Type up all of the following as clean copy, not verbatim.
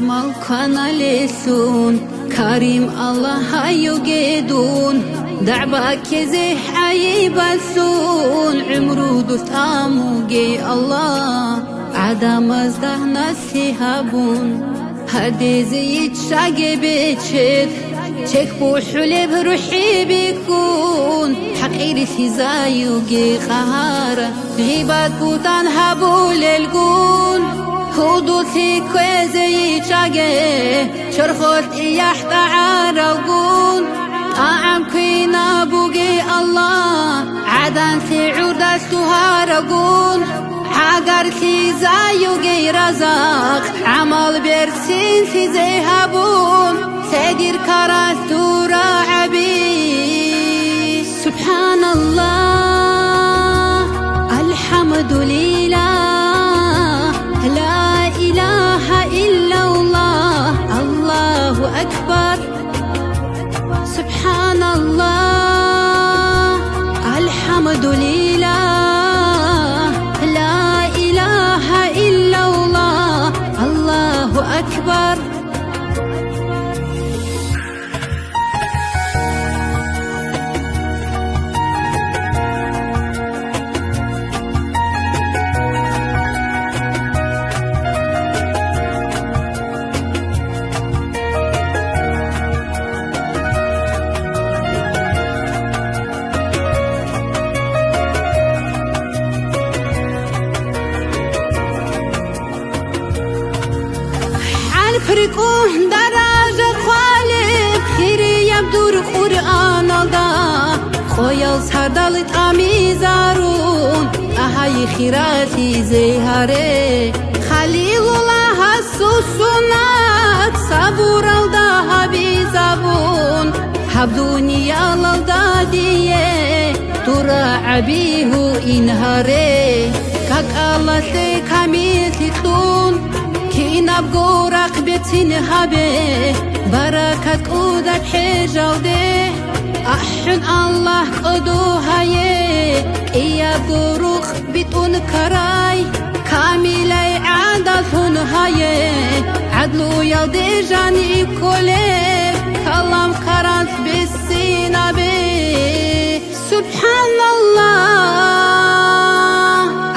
mal kana lesun Karim Allah hayu gedun دعبا كزح عيبسون عمرو دوست آموغي الله عدم ازده نسيهابون هدي زيت شاقي بيتشد چك بوحولي بروحي بيكون حقيري في زايوغي خهارة غيبات بوتان هابول القون هدوثي كويزي شاقي شرخوت إياح تعارقون أعم كينا بوغي الله عدن في عودة سهارقون حقر في زايوغي رزاق عمل برسين في زيهابون سيدير كراستو راعبي سبحان الله الحمد لله لا إله إلا الله الله أكبر سبحان الله الحمد لله لا إله إلا الله الله أكبر فرقوه دراجة خالب خيري يبدو القرآن الله خويل سردالت آميزارون أهاي خيراتي زيهاري خليل الله السوسونات صبور الدها بزبون حبدوني الدادية ترى عبيه إنهاري كاك الله سيكامي تكون كينا بقورق بيتين هابي بركة قودك حجودي أحن الله قدوها إيا بقورق بيتون كراي كاملي عادتون هاي عدلو يلدي جاني كولي كلام كرانت بالسينا بي سبحان الله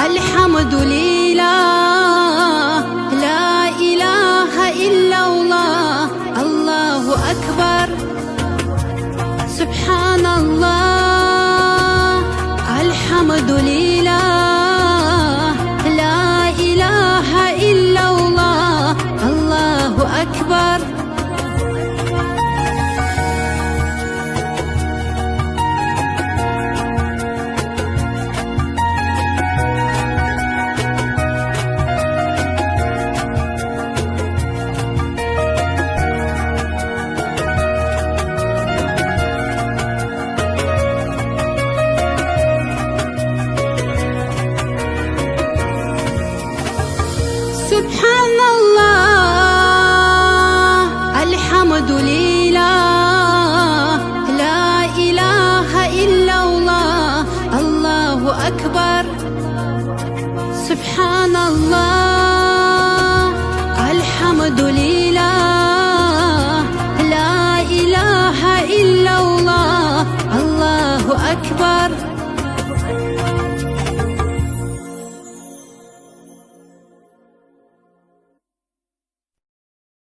الحمد لله إلا الله الله أكبر سبحان الله الحمد لله لا إله إلا الله الله أكبر سبحان الله الحمد لله